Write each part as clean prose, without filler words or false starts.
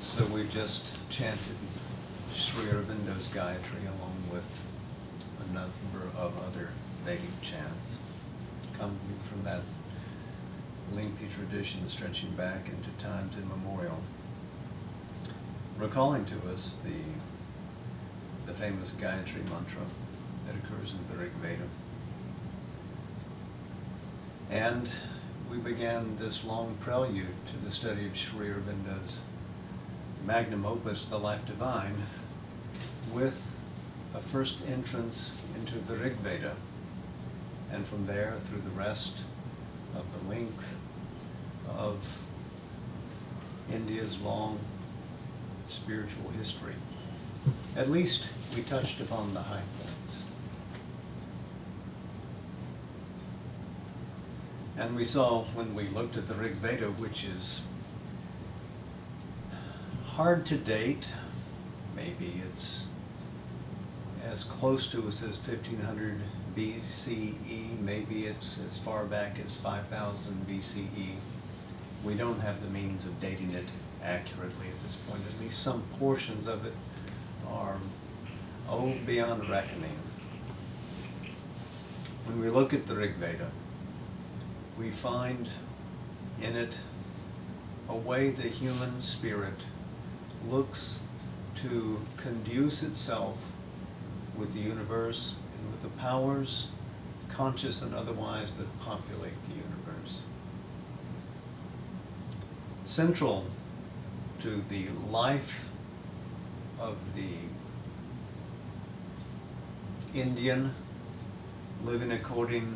So we just chanted Sri Aurobindo's Gayatri along with a number of other Vedic chants, coming from that lengthy tradition stretching back into times immemorial, recalling to us the famous Gayatri mantra that occurs in the Rig Veda. And we began this long prelude to the study of Sri Aurobindo's magnum opus, The Life Divine, with a first entrance into the Rig Veda, and from there through the rest of the length of India's long spiritual history. At least we touched upon the high points. And we saw when we looked at the Rig Veda, which is hard to date, maybe it's as close to us as 1500 BCE, maybe it's as far back as 5000 BCE. We don't have the means of dating it accurately at this point. At least some portions of it are beyond reckoning. When we look at the Rig Veda, we find in it a way the human spirit looks to conduce itself with the universe and with the powers, conscious and otherwise, that populate the universe. Central to the life of the Indian living according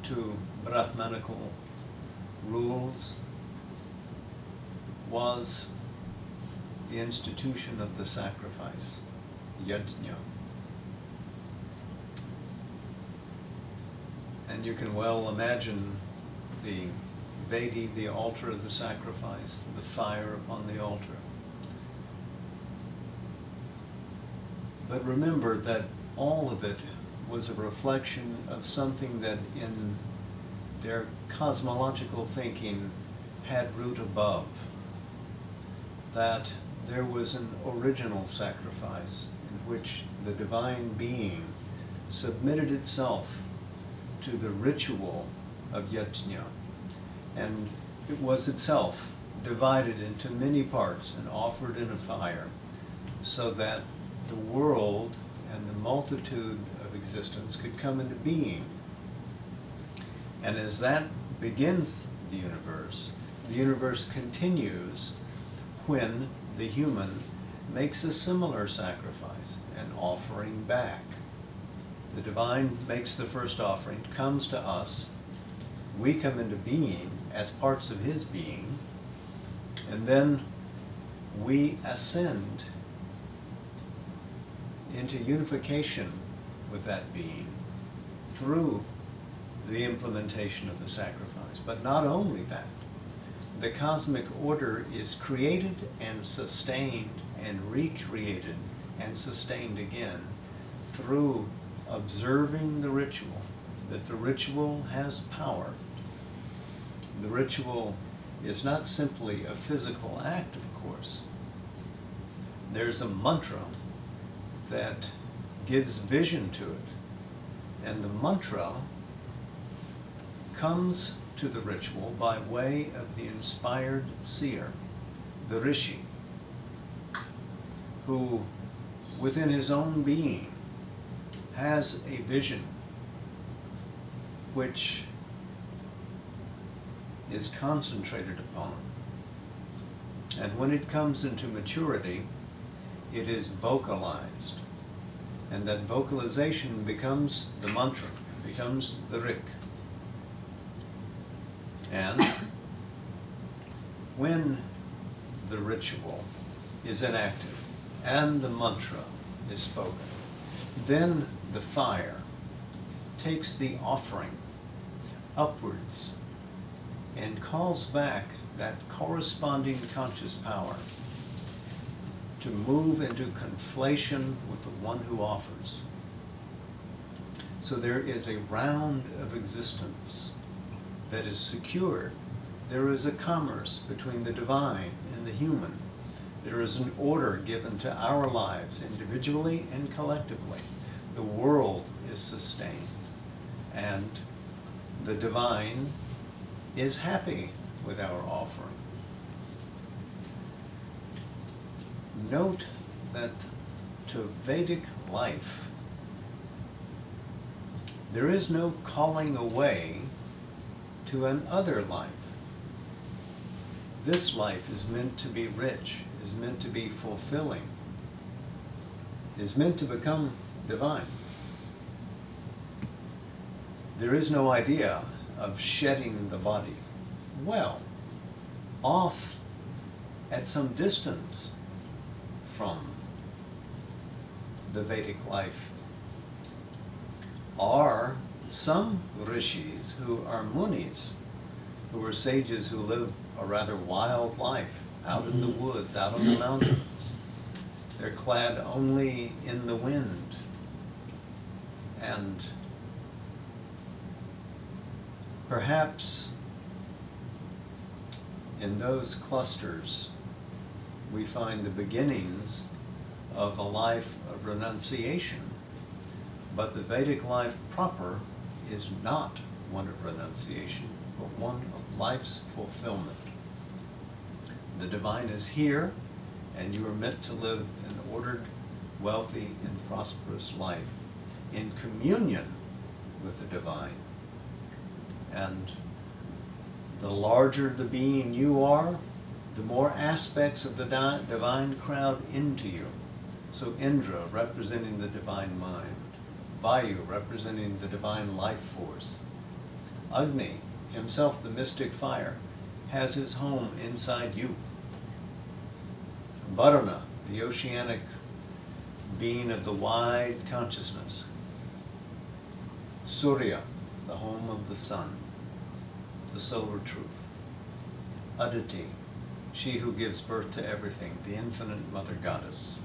to Brahmanical rules was the institution of the sacrifice, yajna. And you can well imagine the Vedi, the altar of the sacrifice, the fire upon the altar. But remember that all of it was a reflection of something that in their cosmological thinking had root above, that there was an original sacrifice in which the divine being submitted itself to the ritual of yajna, and it was itself divided into many parts and offered in a fire, so that the world and the multitude of existence could come into being. And as that begins the universe continues when the human makes a similar sacrifice, an offering back. The divine makes the first offering, comes to us, we come into being as parts of his being, and then we ascend into unification with that being through the implementation of the sacrifice. But not only that, the cosmic order is created and sustained and recreated and sustained again through observing the ritual, that the ritual has power. The ritual is not simply a physical act, of course. There's a mantra that gives vision to it, and the mantra comes to the ritual by way of the inspired seer, the rishi, who within his own being has a vision which is concentrated upon. And when it comes into maturity, it is vocalized. And that vocalization becomes the mantra, becomes the rik. And when the ritual is enacted and the mantra is spoken, then the fire takes the offering upwards and calls back that corresponding conscious power to move into conflation with the one who offers. So there is a round of existence that is secured. There is a commerce between the divine and the human. There is an order given to our lives individually and collectively. The world is sustained, and the divine is happy with our offering. Note that to Vedic life, there is no calling away to an other life. This life is meant to be rich, is meant to be fulfilling, is meant to become divine. There is no idea of shedding the body. Well, off at some distance from the Vedic life are some rishis who are munis, who are sages who live a rather wild life out in the woods, out on the mountains. They're clad only in the wind, and perhaps in those clusters we find the beginnings of a life of renunciation. But the Vedic life proper is not one of renunciation, but one of life's fulfillment. The divine is here, and you are meant to live an ordered, wealthy, and prosperous life in communion with the divine. And the larger the being you are, the more aspects of the divine crowd into you. So Indra representing the divine mind, Vayu representing the divine life force, Agni, himself the mystic fire, has his home inside you. Varuna, the oceanic being of the wide consciousness. Surya, the home of the sun, the solar truth. Aditi, she who gives birth to everything, the infinite mother goddess.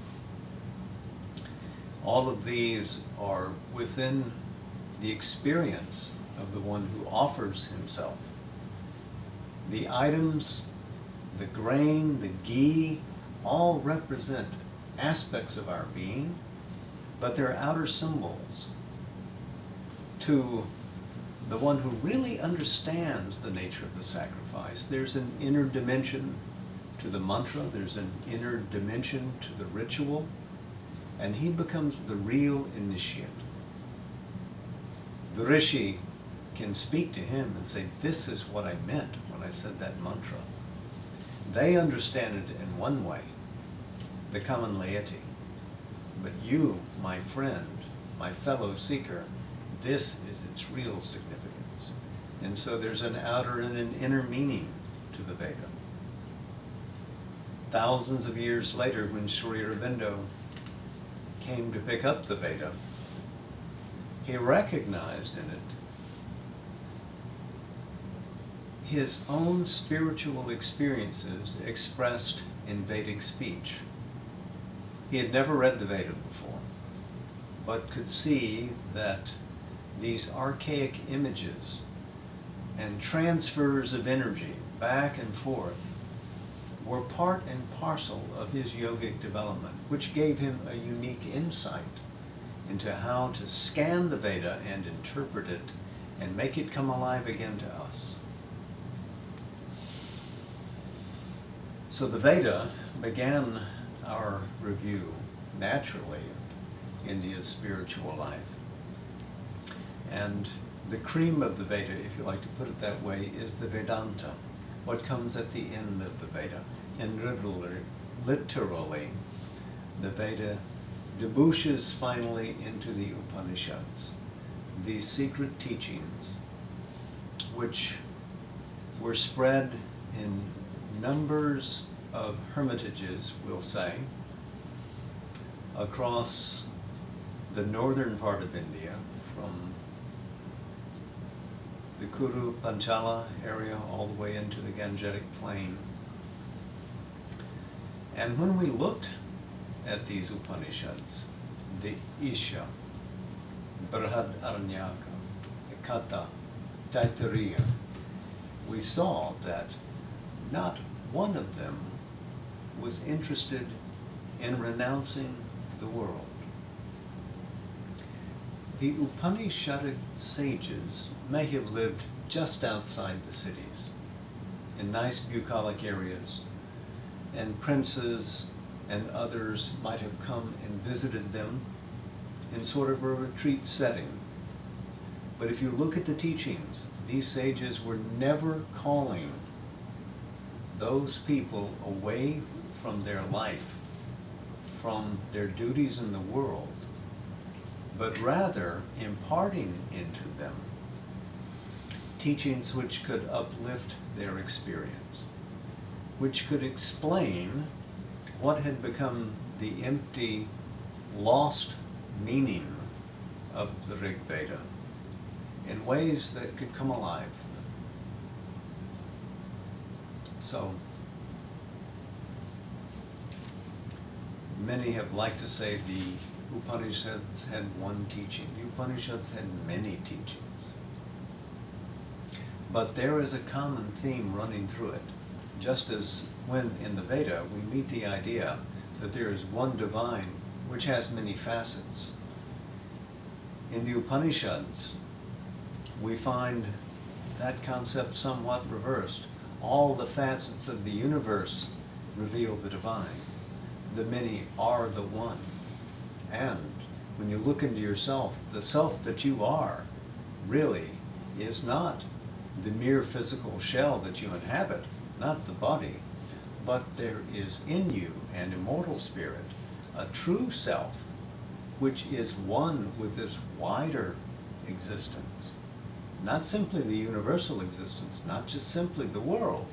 All of these are within the experience of the one who offers himself. The items, the grain, the ghee, all represent aspects of our being, but they're outer symbols. To the one who really understands the nature of the sacrifice, there's an inner dimension to the mantra, there's an inner dimension to the ritual, and he becomes the real initiate. The rishi can speak to him and say, this is what I meant when I said that mantra. They understand it in one way, the common laity. But you, my friend, my fellow seeker, this is its real significance. And so there's an outer and an inner meaning to the Veda. Thousands of years later, when Sri Aurobindo came to pick up the Veda, he recognized in it his own spiritual experiences expressed in Vedic speech. He had never read the Veda before, but could see that these archaic images and transfers of energy back and forth were part and parcel of his yogic development, which gave him a unique insight into how to scan the Veda and interpret it and make it come alive again to us. So the Veda began our review, naturally, of India's spiritual life. And the cream of the Veda, if you like to put it that way, is the Vedanta, what comes at the end of the Veda. And literally, the Veda debouches finally into the Upanishads, these secret teachings which were spread in numbers of hermitages, we'll say, across the northern part of India, from the Kuru Panchala area all the way into the Gangetic Plain. And when we looked at these Upanishads, the Isha, Brihad Aranyaka, the Katha, Taittiriya, we saw that not one of them was interested in renouncing the world. The Upanishadic sages may have lived just outside the cities, in nice bucolic areas, and princes and others might have come and visited them in sort of a retreat setting. But if you look at the teachings, these sages were never calling those people away from their life, from their duties in the world, but rather imparting into them teachings which could uplift their experience, which could explain what had become the empty, lost meaning of the Rig Veda in ways that could come alive. So, many have liked to say the Upanishads had one teaching. The Upanishads had many teachings. But there is a common theme running through it, just as when in the Veda we meet the idea that there is one divine which has many facets. In the Upanishads, we find that concept somewhat reversed. All the facets of the universe reveal the divine. The many are the one. And when you look into yourself, the self that you are really is not the mere physical shell that you inhabit, not the body, but there is in you an immortal spirit, a true self, which is one with this wider existence. Not simply the universal existence, not just simply the world,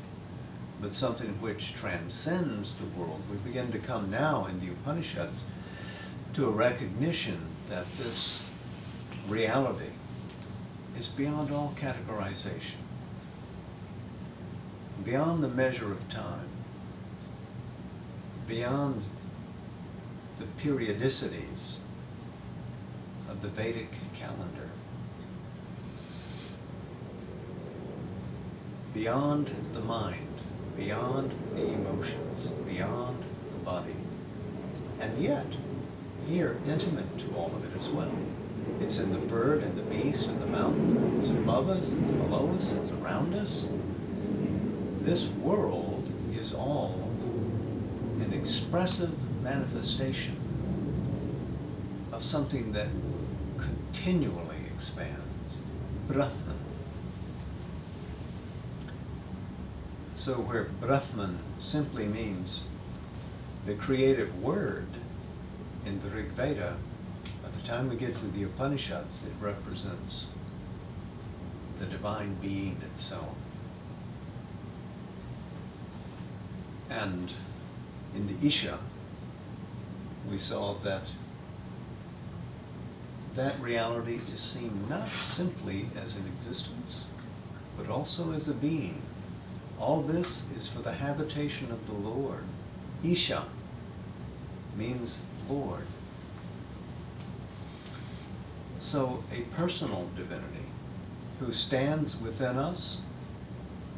but something which transcends the world. We begin to come now in the Upanishads to a recognition that this reality is beyond all categorization, beyond the measure of time, beyond the periodicities of the Vedic calendar, beyond the mind, beyond the emotions, beyond the body, and yet here intimate to all of it as well. It's in the bird and the beast and the mountain. It's above us, it's below us, it's around us. This world is all an expressive manifestation of something that continually expands. Brahman. So where Brahman simply means the creative word in the Rig Veda, by the time we get to the Upanishads, it represents the divine being itself. And in the Isha, we saw that that reality is seen not simply as an existence, but also as a being. All this is for the habitation of the Lord. Isha means Lord. So a personal divinity who stands within us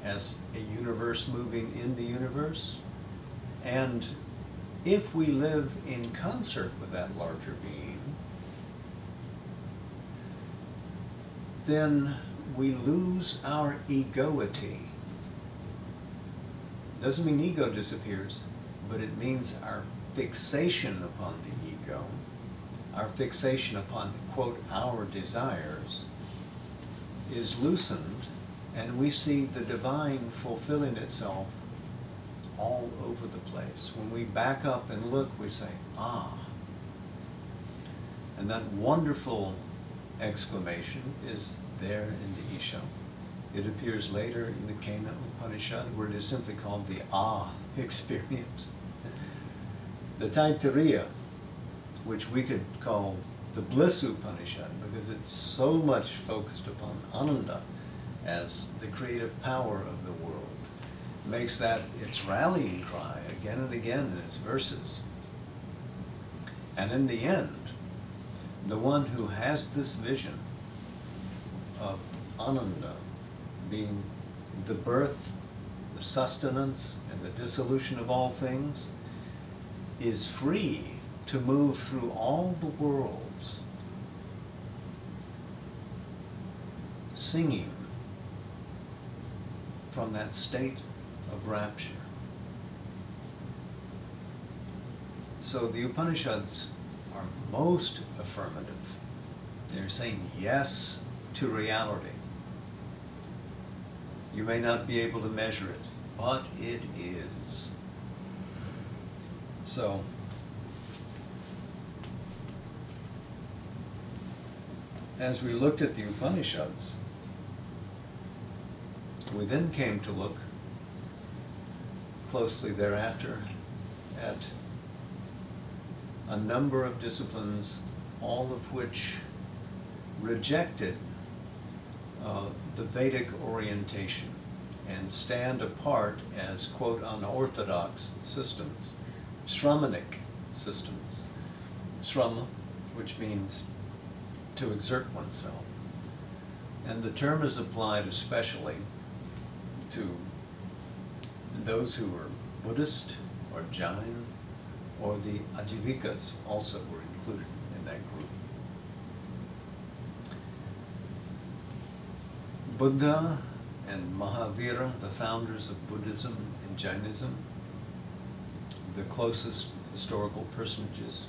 as a universe moving in the universe, and if we live in concert with that larger being, then we lose our egoity. Doesn't mean ego disappears, but it means our fixation upon the ego, our fixation upon, quote, our desires, is loosened, and we see the divine fulfilling itself all over the place. When we back up and look, we say, ah. And that wonderful exclamation is there in the Isha. It appears later in the Kena Upanishad, where it is simply called the Ah experience. The Taittiriya, which we could call the Bliss Upanishad, because it's so much focused upon Ananda as the creative power of the world, makes that its rallying cry again and again in its verses. And in the end, the one who has this vision of Ananda being the birth, the sustenance, and the dissolution of all things, is free to move through all the worlds, singing from that state of rapture. So the Upanishads are most affirmative. They're saying yes to reality. You may not be able to measure it, but it is. So, as we looked at the Upanishads, we then came to look closely thereafter at a number of disciplines, all of which rejected the Vedic orientation and stand apart as, quote, unorthodox systems, Shramanic systems. Shrama, which means to exert oneself. And the term is applied especially to those who were Buddhist or Jain, or the Ajivikas also were included in that group. Buddha and Mahavira, the founders of Buddhism and Jainism, the closest historical personages,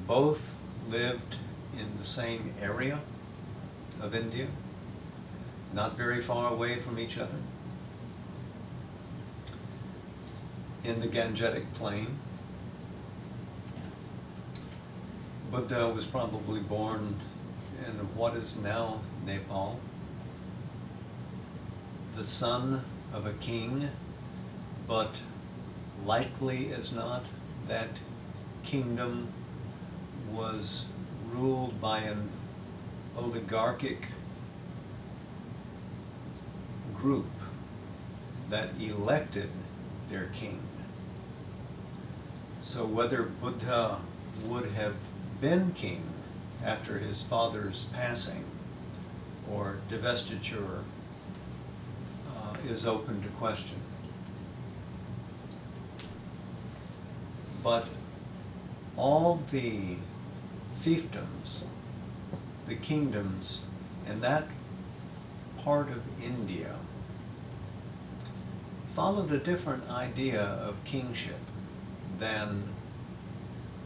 both lived in the same area of India, not very far away from each other, in the Gangetic Plain. Buddha was probably born in what is now Nepal, the son of a king, but likely as not, that kingdom was ruled by an oligarchic group that elected their king. So whether Buddha would have been king after his father's passing or divestiture is open to question. But all the fiefdoms, the kingdoms, and that part of India followed a different idea of kingship than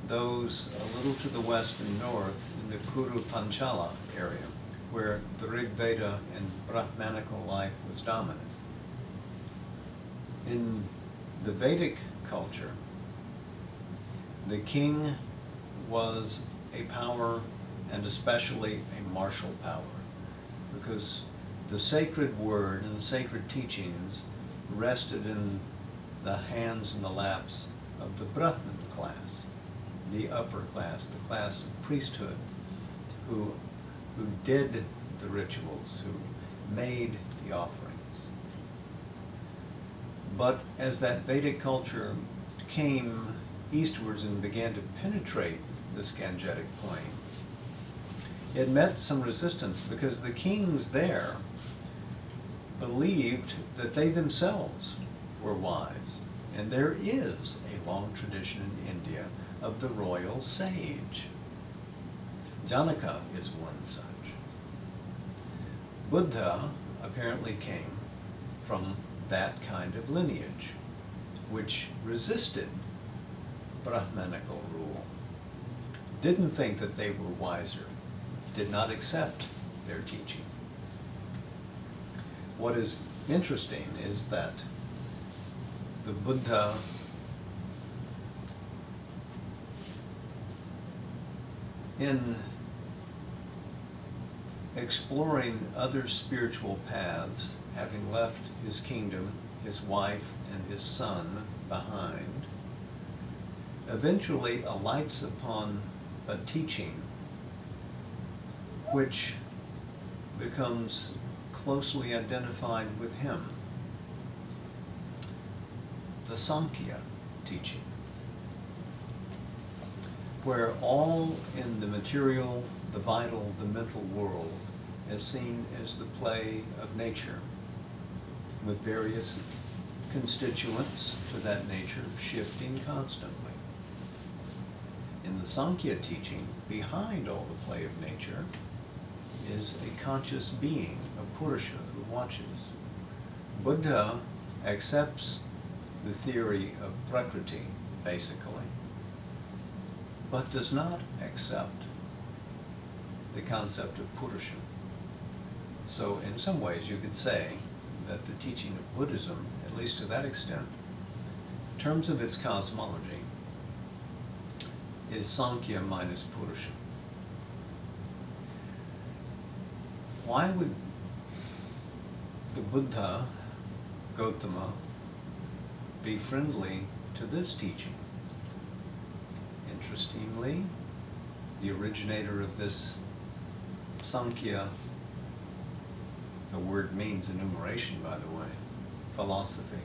those a little to the west and north in the Kuru Panchala area, where the Rig Veda and Brahmanical life was dominant. In the Vedic culture, the king was a power, and especially a martial power, because the sacred word and the sacred teachings rested in the hands and the laps of the Brahmin class, the upper class, the class of priesthood, who did the rituals, who made the offerings. But as that Vedic culture came eastwards and began to penetrate this Gangetic plain, it met some resistance because the kings there believed that they themselves were wise. And there is a long tradition in India of the royal sage. Janaka is one such. Buddha apparently came from that kind of lineage, which resisted Brahmanical rule, didn't think that they were wiser, did not accept their teaching. What is interesting is that the Buddha in exploring other spiritual paths, having left his kingdom, his wife, and his son behind, eventually alights upon a teaching which becomes closely identified with him, the Samkhya teaching, where all in the material, the vital, the mental world is seen as the play of nature, with various constituents to that nature shifting constantly. In the Sankhya teaching, behind all the play of nature is a conscious being, a Purusha who watches. Buddha accepts the theory of Prakriti, basically, but does not accept the concept of Purusha. So in some ways you could say that the teaching of Buddhism, at least to that extent, in terms of its cosmology, is Sankhya minus Purusha. Why would the Buddha, Gautama, be friendly to this teaching? Interestingly, the originator of this Sankhya, the word means enumeration, by the way, philosophy,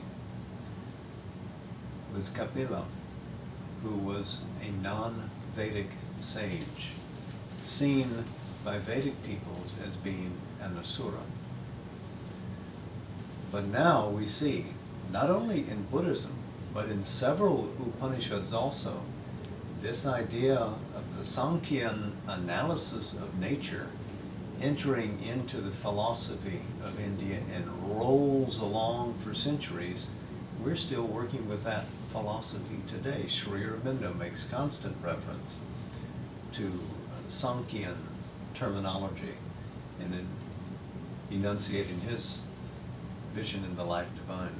was Kapila, who was a non-Vedic sage, seen by Vedic peoples as being an asura. But now we see, not only in Buddhism, but in several Upanishads also, this idea of the Sankhyan analysis of nature entering into the philosophy of India and rolls along for centuries. We're still working with that philosophy today. Sri Aurobindo makes constant reference to Sankhyan terminology in enunciating his vision in the life divine.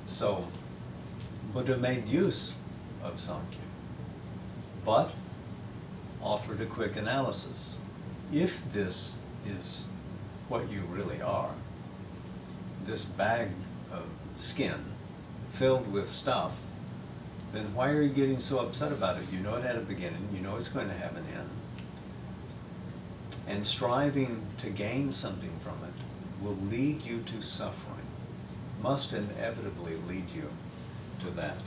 So, Buddha made use of Sankhya, but offered a quick analysis. If this is what you really are, this bag of skin filled with stuff, then why are you getting so upset about it? You know it had a beginning, you know it's going to have an end. And striving to gain something from it will lead you to suffering, must inevitably lead you to that.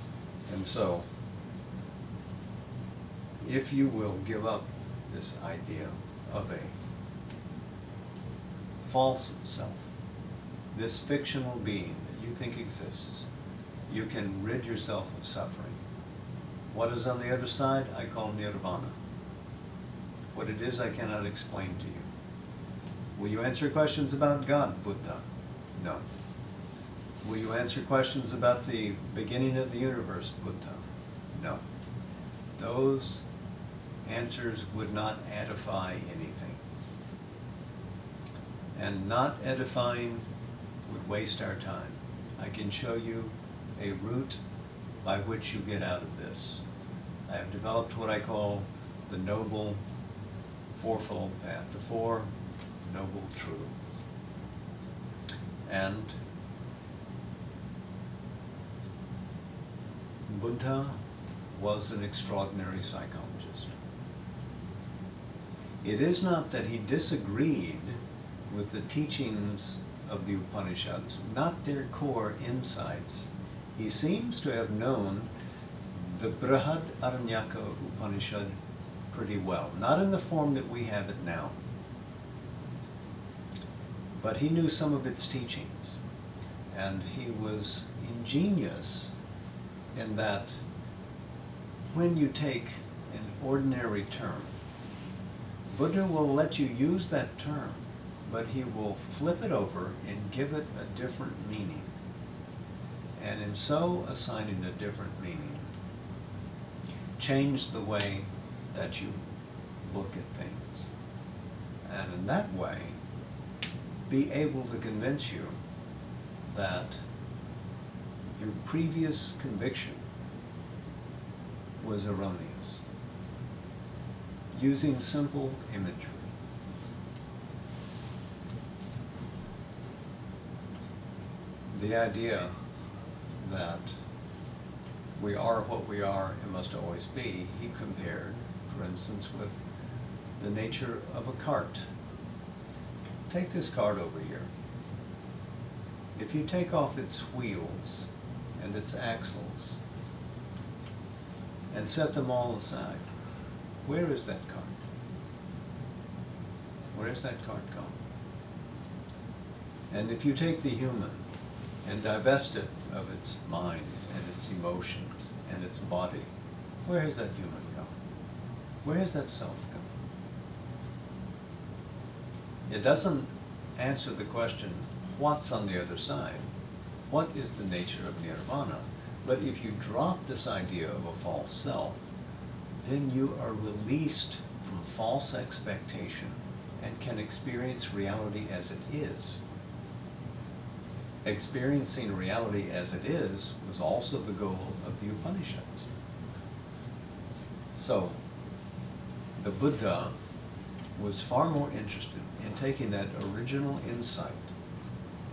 And so, if you will give up this idea of a false self, this fictional being that you think exists, you can rid yourself of suffering. What is on the other side, I call nirvana. What it is, I cannot explain to you. Will you answer questions about God, Buddha? No. Will you answer questions about the beginning of the universe, Buddha? No. Those answers would not edify anything. And not edifying would waste our time. I can show you a route by which you get out of this. I have developed what I call the Noble Fourfold Path, the Four Noble Truths. And Buddha was an extraordinary psychologist. It is not that he disagreed with the teachings of the Upanishads, not their core insights. He seems to have known the Brihad Aranyaka Upanishad pretty well, not in the form that we have it now, but he knew some of its teachings, and he was ingenious in that when you take an ordinary term, Buddha will let you use that term, but he will flip it over and give it a different meaning. And in so assigning a different meaning, change the way that you look at things. And in that way, be able to convince you that your previous conviction was erroneous. Using simple imagery. The idea that we are what we are and must always be, he compared, for instance, with the nature of a cart. Take this cart over here. If you take off its wheels and its axles and set them all aside, where is that cart? Where is that cart gone? And if you take the human and divest it of its mind and its emotions and its body, where has that human gone? Where has that self gone? It doesn't answer the question, what's on the other side? What is the nature of nirvana? But if you drop this idea of a false self, then you are released from false expectation and can experience reality as it is. Experiencing reality as it is was also the goal of the Upanishads. So, the Buddha was far more interested in taking that original insight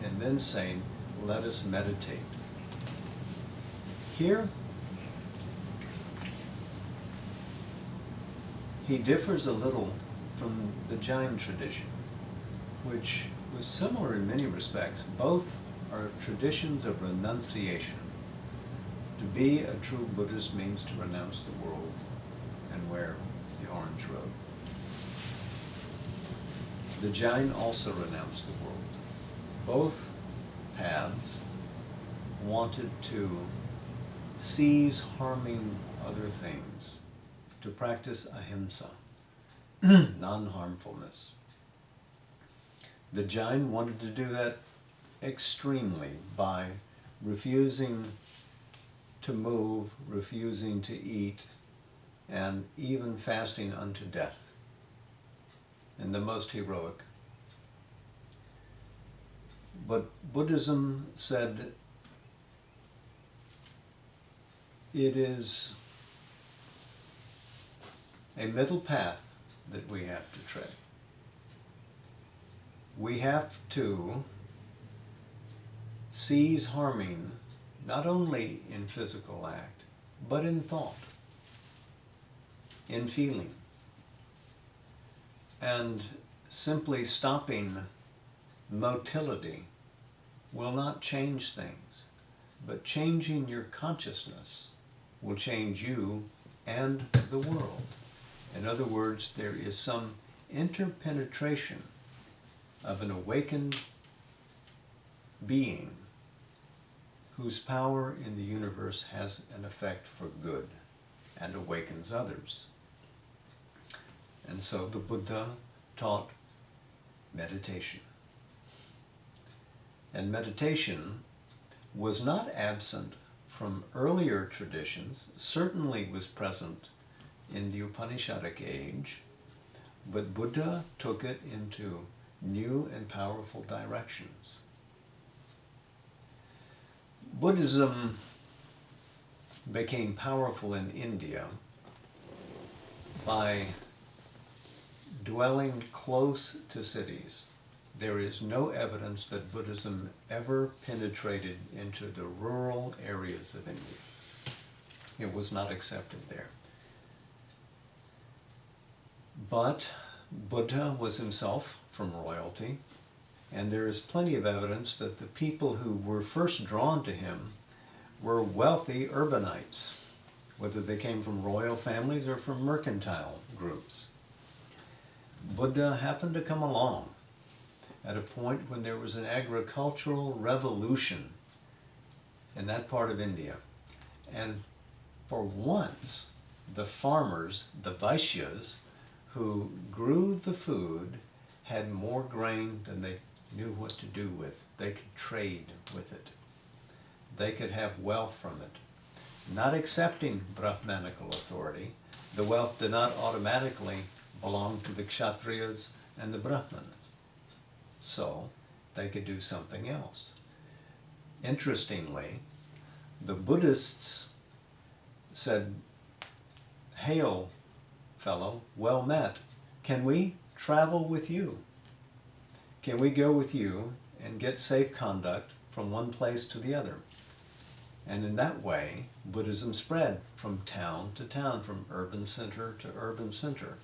and then saying, let us meditate. Here, he differs a little from the Jain tradition, which was similar in many respects. Both are traditions of renunciation. To be a true Buddhist means to renounce the world and wear the orange robe. The Jain also renounced the world. Both paths wanted to cease harming other things, to practice ahimsa, non-harmfulness. The Jain wanted to do that extremely by refusing to move, refusing to eat, and even fasting unto death, and the most heroic. But Buddhism said it is a middle path that we have to tread. We have to cease harming not only in physical act, but in thought, in feeling. And simply stopping motility will not change things, but changing your consciousness will change you and the world. In other words, there is some interpenetration of an awakened being whose power in the universe has an effect for good and awakens others. And so the Buddha taught meditation. And meditation was not absent from earlier traditions, certainly was present in the Upanishadic age, but Buddha took it into new and powerful directions. Buddhism became powerful in India by dwelling close to cities. There is no evidence that Buddhism ever penetrated into the rural areas of India. It was not accepted there. But Buddha was himself from royalty, and there is plenty of evidence that the people who were first drawn to him were wealthy urbanites, whether they came from royal families or from mercantile groups. Buddha happened to come along at a point when there was an agricultural revolution in that part of India. And for once, the farmers, the Vaishyas, who grew the food, had more grain than they knew what to do with. They could trade with it. They could have wealth from it. Not accepting Brahmanical authority, the wealth did not automatically belong to the Kshatriyas and the Brahmanas. So they could do something else. Interestingly, the Buddhists said, "Hail, fellow, well met. Can we travel with you? Can we go with you and get safe conduct from one place to the other?" And in that way, Buddhism spread from town to town, from urban center to urban center,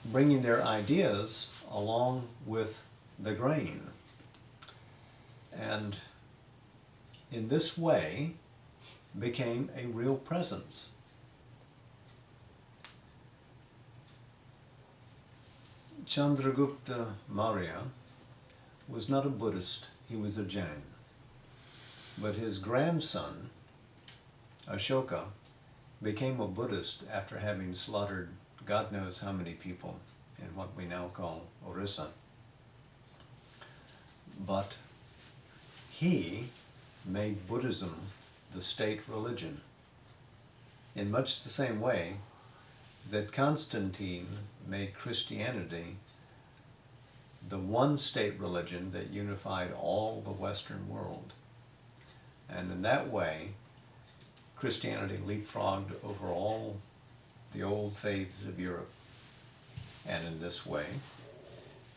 bringing their ideas along with the grain. And in this way, became a real presence. Chandragupta Maurya was not a Buddhist, he was a Jain. But his grandson, Ashoka, became a Buddhist after having slaughtered God knows how many people in what we now call Orissa. But he made Buddhism the state religion in much the same way that Constantine made Christianity the one state religion that unified all the Western world. And in that way, Christianity leapfrogged over all the old faiths of Europe. And in this way,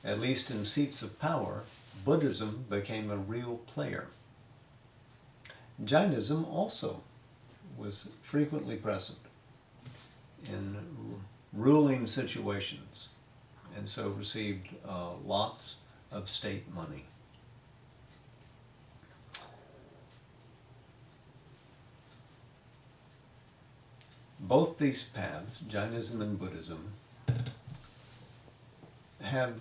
at least in seats of power, Buddhism became a real player. Jainism also was frequently present in ruling situations, and so received lots of state money. Both these paths, Jainism and Buddhism, have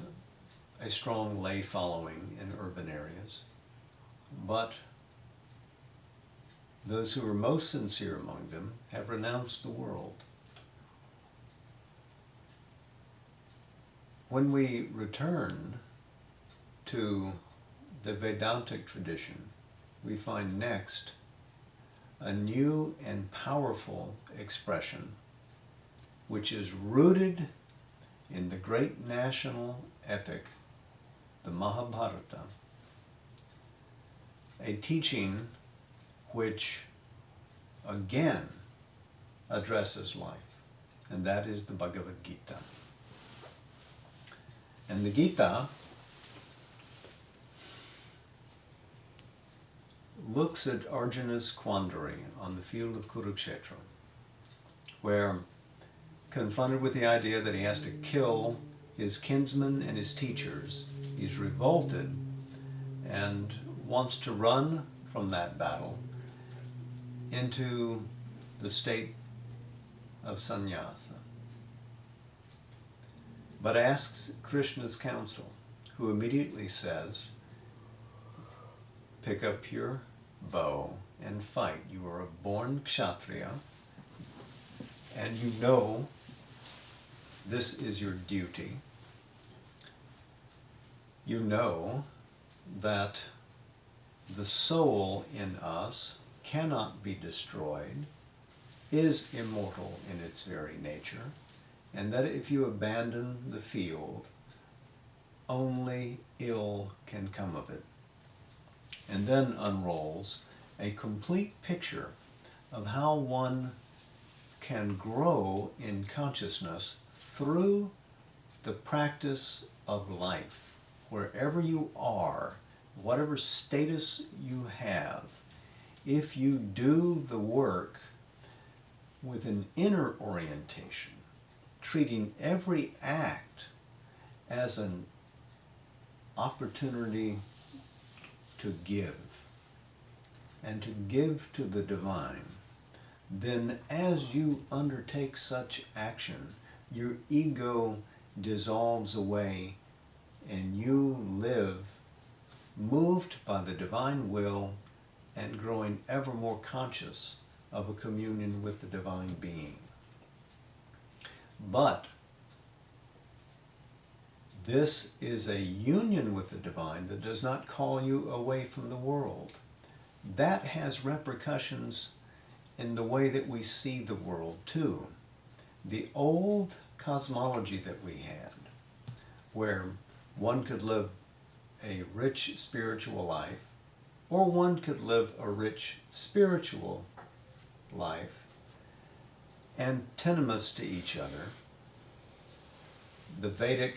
a strong lay following in urban areas, but those who are most sincere among them have renounced the world. When we return to the Vedantic tradition, we find next a new and powerful expression which is rooted in the great national epic, the Mahabharata, a teaching which again addresses life, and that is the Bhagavad Gita. And the Gita looks at Arjuna's quandary on the field of Kurukshetra, where, confronted with the idea that he has to kill his kinsmen and his teachers, he's revolted and wants to run from that battle into the state of sannyasa, but asks Krishna's counsel, who immediately says, pick up your bow and fight. You are a born kshatriya, and you know this is your duty. You know that the soul in us cannot be destroyed, is immortal in its very nature, and that if you abandon the field, only ill can come of it. And then unrolls a complete picture of how one can grow in consciousness through the practice of life, wherever you are, whatever status you have. If you do the work with an inner orientation, treating every act as an opportunity to give, and to give to the divine, then as you undertake such action, your ego dissolves away and you live moved by the divine will and growing ever more conscious of a communion with the divine being. But this is a union with the divine that does not call you away from the world. That has repercussions in the way that we see the world too. The old cosmology that we had, where one could live a rich spiritual life, or one could live a rich spiritual life, antinomous to each other, the Vedic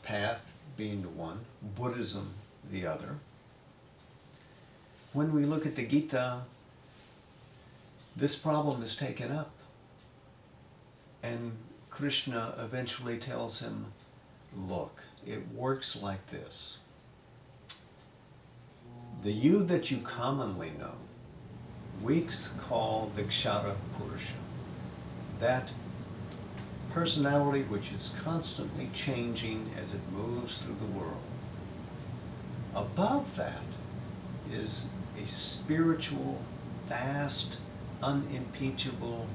path being the one, Buddhism the other. When we look at the Gita, this problem is taken up, and Krishna eventually tells him, look, it works like this. The you that you commonly know, we call the Kshara Purusha, that personality which is constantly changing as it moves through the world. Above that is a spiritual, vast, unimpeachable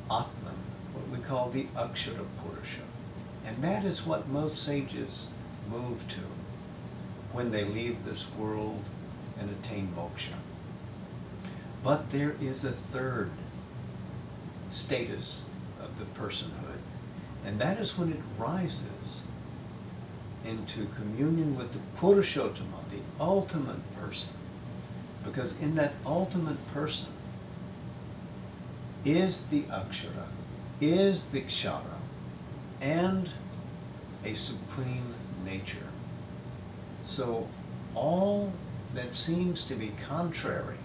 Atman, what we call the Akshara Purusha. And that is what most sages move to when they leave this world and attain moksha. But there is a third status of the personhood, and that is when it rises into communion with the Purushottama, the ultimate person. Because in that ultimate person is the Akshara, is the Kshara, and a supreme nature. So all that seems to be contrary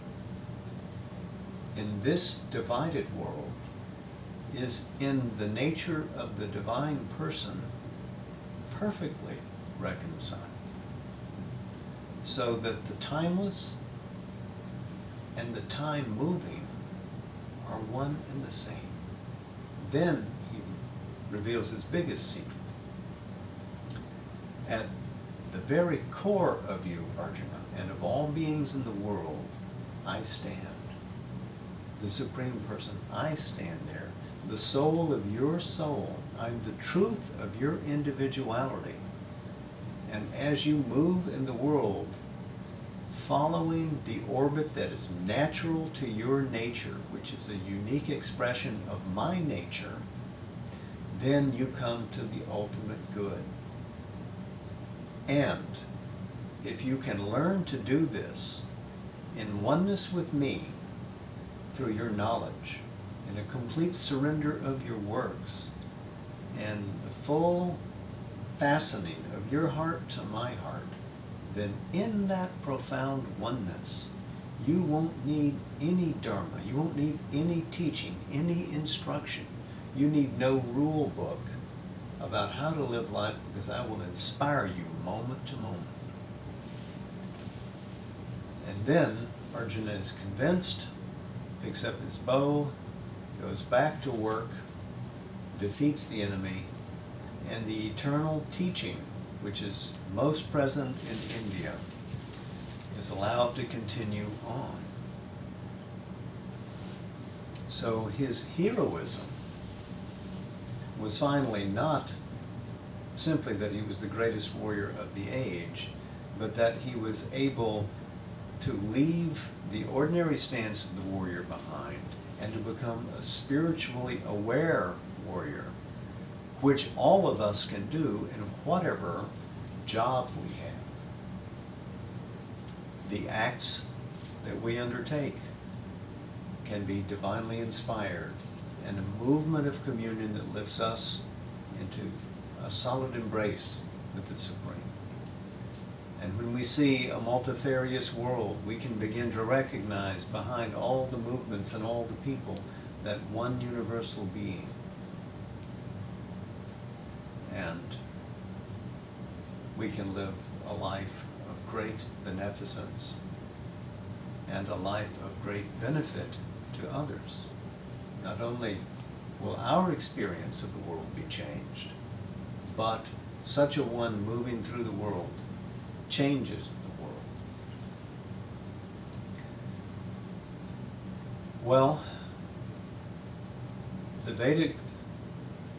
in this divided world is in the nature of the divine person perfectly reconciled. So that the timeless and the time moving are one and the same. Then he reveals his biggest secret. At the very core of you, Arjuna, and of all beings in the world, I stand. The Supreme Person, I stand there. The soul of your soul. I'm the truth of your individuality. And as you move in the world, following the orbit that is natural to your nature, which is a unique expression of my nature, then you come to the ultimate good. And if you can learn to do this in oneness with me through your knowledge, in a complete surrender of your works, and the full fastening of your heart to my heart, then in that profound oneness, you won't need any dharma, you won't need any teaching, any instruction. You need no rule book about how to live life, because I will inspire you moment to moment. And then Arjuna is convinced, picks up his bow, goes back to work, defeats the enemy, and the eternal teaching, which is most present in India, is allowed to continue on. So his heroism was finally not simply that he was the greatest warrior of the age, but that he was able to leave the ordinary stance of the warrior behind and to become a spiritually aware warrior, which all of us can do in whatever job we have. The acts that we undertake can be divinely inspired, and a movement of communion that lifts us into a solid embrace with the Supreme. And when we see a multifarious world, we can begin to recognize behind all the movements and all the people that one universal being. And we can live a life of great beneficence and a life of great benefit to others. Not only will our experience of the world be changed, but such a one moving through the world changes the world. Well, the Vedic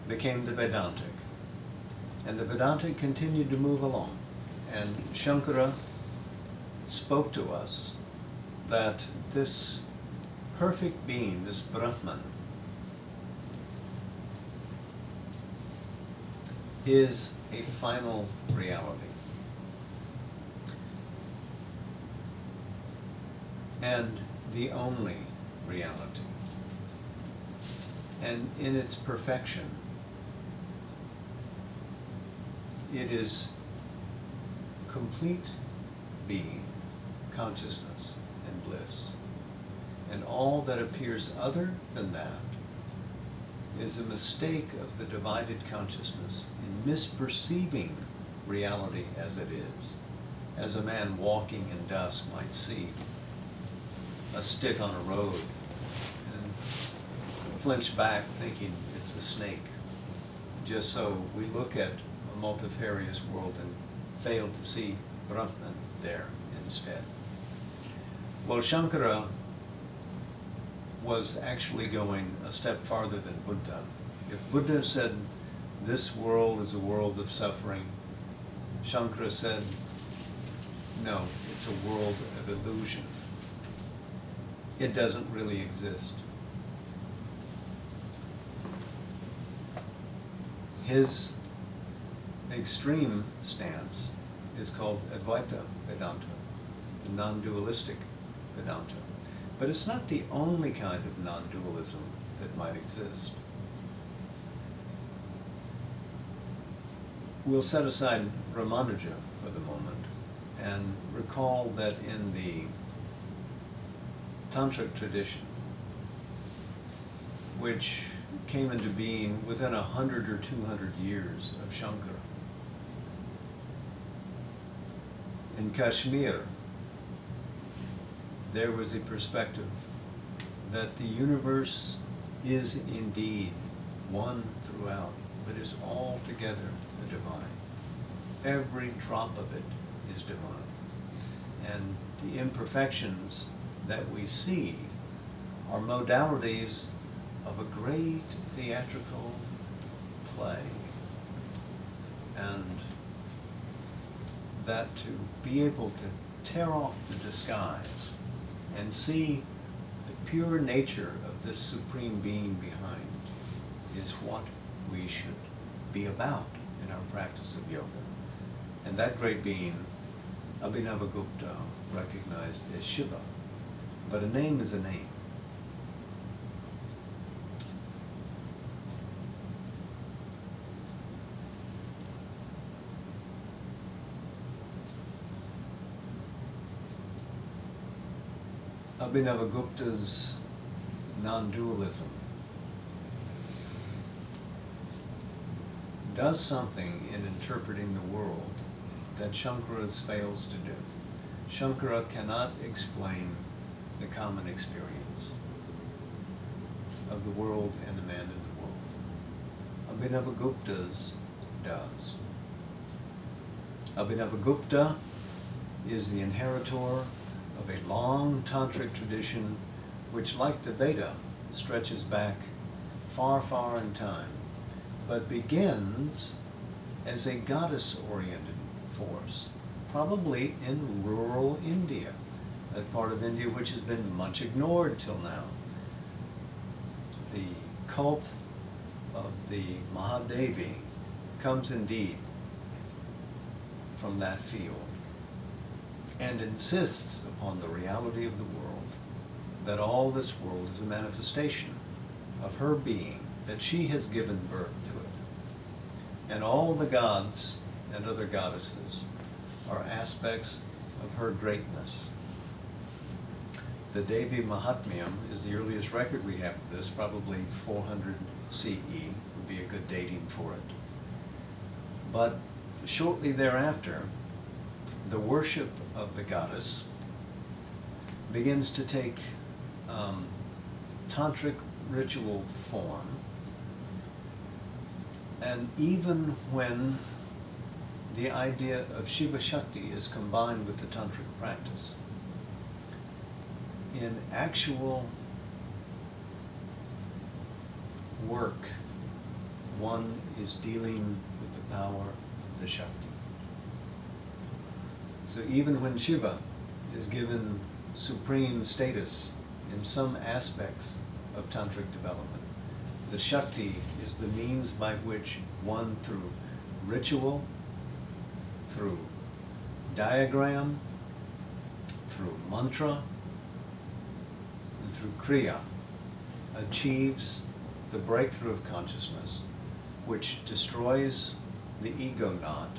became the Vedantic, and the Vedantic continued to move along. And Shankara spoke to us that this perfect being, this Brahman, is a final reality. And the only reality. And in its perfection, it is complete being, consciousness, and bliss. And all that appears other than that is a mistake of the divided consciousness in misperceiving reality as it is. As a man walking in dusk might see a stick on a road and flinch back thinking it's a snake. Just so we look at a multifarious world and fail to see Brahman there instead. Well, Shankara was actually going a step farther than Buddha. If Buddha said this world is a world of suffering, Shankara said, no, it's a world of illusion. It doesn't really exist. His extreme stance is called Advaita Vedanta, the non-dualistic Vedanta. But it's not the only kind of non-dualism that might exist. We'll set aside Ramanuja for the moment and recall that in the Tantric tradition, which came into being within 100 or 200 years of Shankara, in Kashmir, there was a perspective that the universe is indeed one throughout, but is altogether the divine. Every drop of it is divine. And the imperfections that we see are modalities of a great theatrical play. And that to be able to tear off the disguise and see the pure nature of this supreme being behind is what we should be about in our practice of yoga. And that great being, Abhinavagupta recognized as Shiva. But a name is a name. Abhinavagupta's non-dualism does something in interpreting the world that Shankara fails to do. Shankara cannot explain the common experience of the world and the man in the world. Abhinavagupta's does. Abhinavagupta is the inheritor of a long tantric tradition which, like the Veda, stretches back far, far in time, but begins as a goddess-oriented force, probably in rural India, that part of India which has been much ignored till now. The cult of the Mahadevi comes indeed from that field and insists upon the reality of the world, that all this world is a manifestation of her being, that she has given birth to it. And all the gods and other goddesses are aspects of her greatness. The Devi Mahatmyam is the earliest record we have of this, probably 400 CE would be a good dating for it. But shortly thereafter, the worship of the goddess begins to take tantric ritual form, and even when the idea of Shiva Shakti is combined with the tantric practice, in actual work, one is dealing with the power of the Shakti. So even when Shiva is given supreme status in some aspects of tantric development, the Shakti is the means by which one, through ritual, through diagram, through mantra, and through kriya, achieves the breakthrough of consciousness, which destroys the ego knot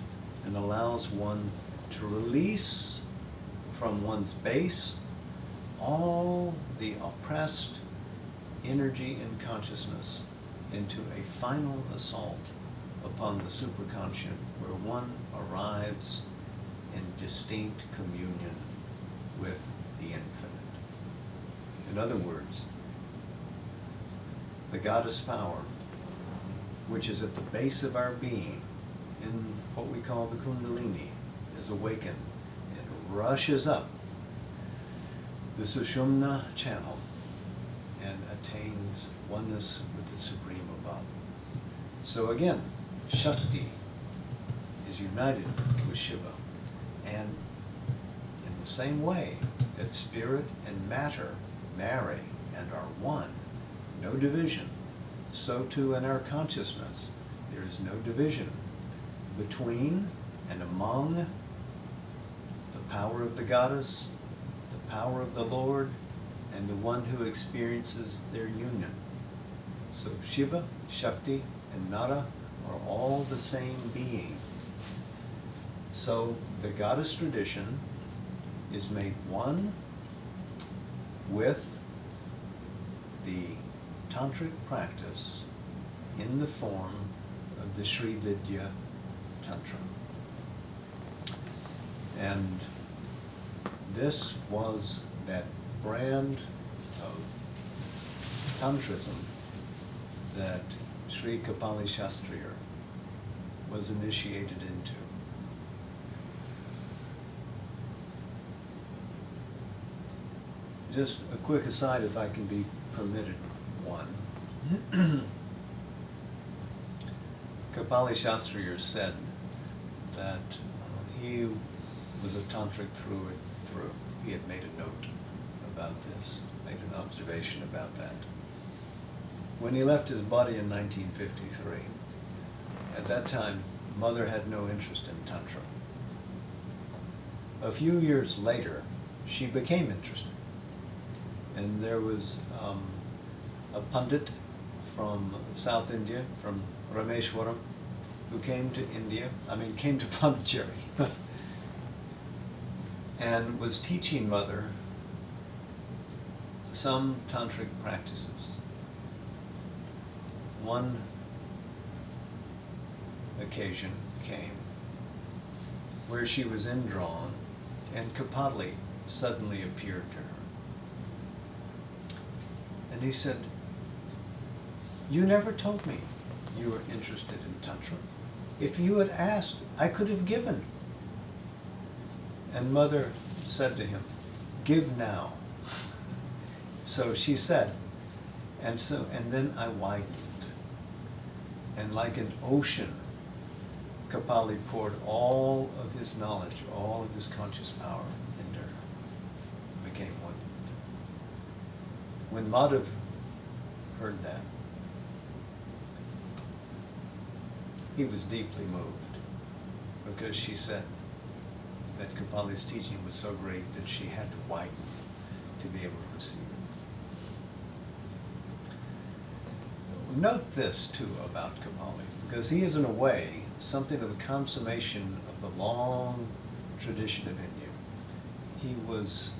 and allows one to release from one's base all the oppressed energy and consciousness into a final assault upon the superconscient, where one arrives in distinct communion with the infinite. In other words, the goddess power, which is at the base of our being, in what we call the Kundalini, is awakened rushes up the Sushumna channel and attains oneness with the Supreme above. So again, Shakti is united with Shiva. And in the same way that spirit and matter marry and are one, no division, so too in our consciousness, there is no division between and among the power of the goddess, the power of the Lord, and the one who experiences their union. So Shiva, Shakti, and Nara are all the same being. So the goddess tradition is made one with the tantric practice in the form of the Sri Vidya Tantra. And this was that brand of Tantrism that Sri Kapali Shastriya was initiated into. Just a quick aside, if I can be permitted one. Kapali Shastriya said that he was a tantric through and through. He had made a note about this, made an observation about that. When he left his body in 1953, at that time, Mother had no interest in Tantra. A few years later, she became interested. And there was a Pandit from South India, from Rameshwaram, who came to came to Pondicherry, and was teaching Mother some tantric practices. One occasion came where she was indrawn and Kapali suddenly appeared to her. And he said, "You never told me you were interested in Tantra. If you had asked, I could have given." And Mother said to him, "Give now." So she said, and then I widened. And like an ocean, Kapali poured all of his knowledge, all of his conscious power into her. Became one. When Madhav heard that, he was deeply moved, because she said that Kapali's teaching was so great that she had to widen to be able to receive it. Note this too about Kapali, because he is in a way something of a consummation of the long tradition of India. He was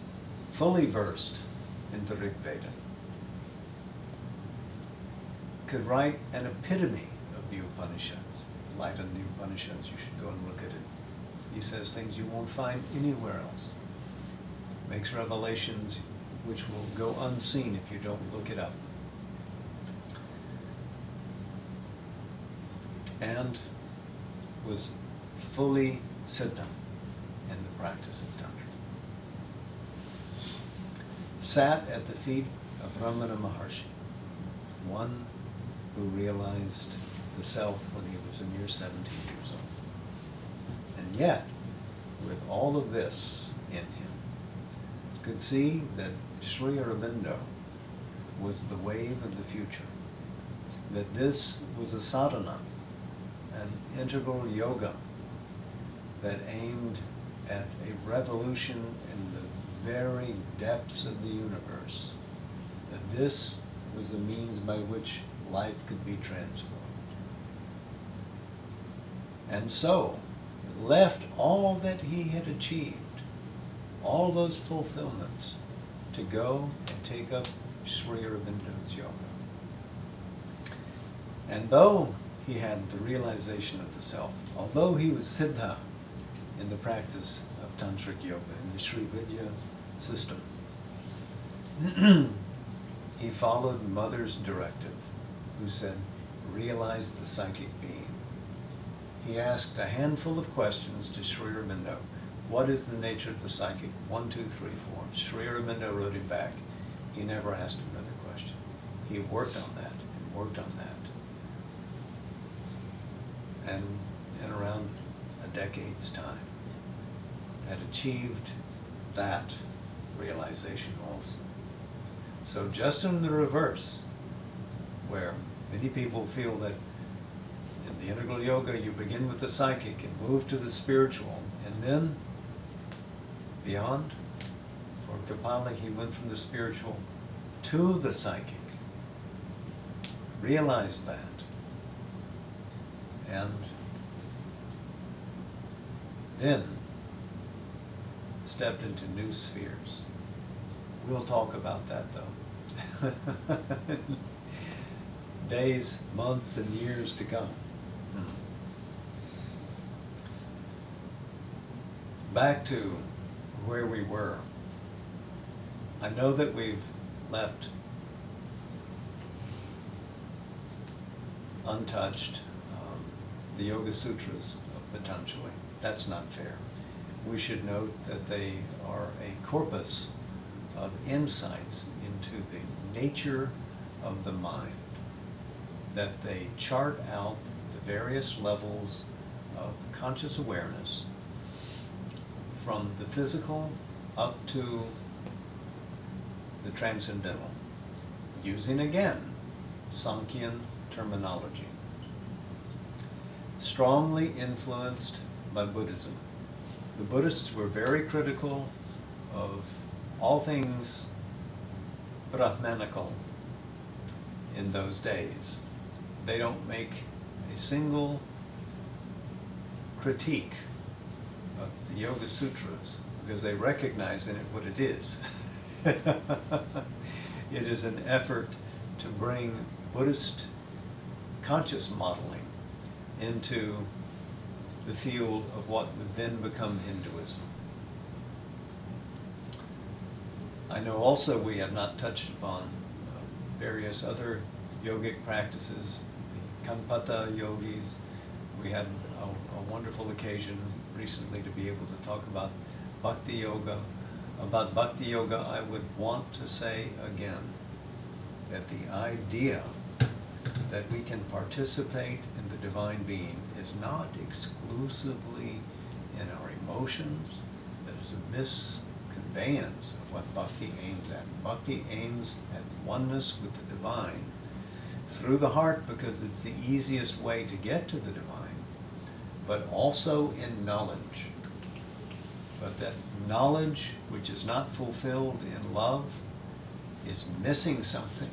fully versed in the Rig Veda, could write an epitome of the Upanishads. Light on the Upanishads, you should go and look at it. He says things you won't find anywhere else. Makes revelations which will go unseen if you don't look it up. And was fully siddha in the practice of Tantra. Sat at the feet of Ramana Maharshi, one who realized the self when he was a mere 17 years old. And yet, with all of this in him, could see that Sri Aurobindo was the wave of the future, that this was a sadhana, an integral yoga that aimed at a revolution in the very depths of the universe, that this was the means by which life could be transformed. And so, left all that he had achieved, all those fulfillments, to go and take up Sri Aurobindo's yoga. And though he had the realization of the self, although he was siddha in the practice of tantric yoga, in the Sri Vidya system, he followed Mother's directive, who said, realize the psychic being. He asked a handful of questions to Sri Aurobindo. What is the nature of the psychic? 1, 2, 3, 4. Sri Aurobindo wrote it back. He never asked another question. He worked on that and worked on that. And in around a decade's time, had achieved that realization also. So just in the reverse, where many people feel that in the integral yoga you begin with the psychic and move to the spiritual, and then beyond, for Kapali he went from the spiritual to the psychic. Realized that. And then stepped into new spheres. We'll talk about that though. Days, months, and years to come. Back to where we were. I know that we've left untouched the Yoga Sutras of Patanjali. That's not fair. We should note that they are a corpus of insights into the nature of the mind, that they chart out the various levels of conscious awareness from the physical up to the transcendental, using again Sankhyan terminology. Strongly influenced by Buddhism. The Buddhists were very critical of all things Brahmanical in those days. They don't make a single critique of the Yoga Sutras because they recognize in it what it is. It is an effort to bring Buddhist conscious modeling into the field of what would then become Hinduism. I know also we have not touched upon various other yogic practices, the Kanpata yogis. We had a wonderful occasion recently to be able to talk about Bhakti Yoga. About Bhakti Yoga, I would want to say again that the idea that we can participate in the divine being is not exclusively in our emotions. That is a misconveyance of what Bhakti aims at. Bhakti aims at oneness with the divine through the heart because it's the easiest way to get to the divine, but also in knowledge. But that knowledge which is not fulfilled in love is missing something.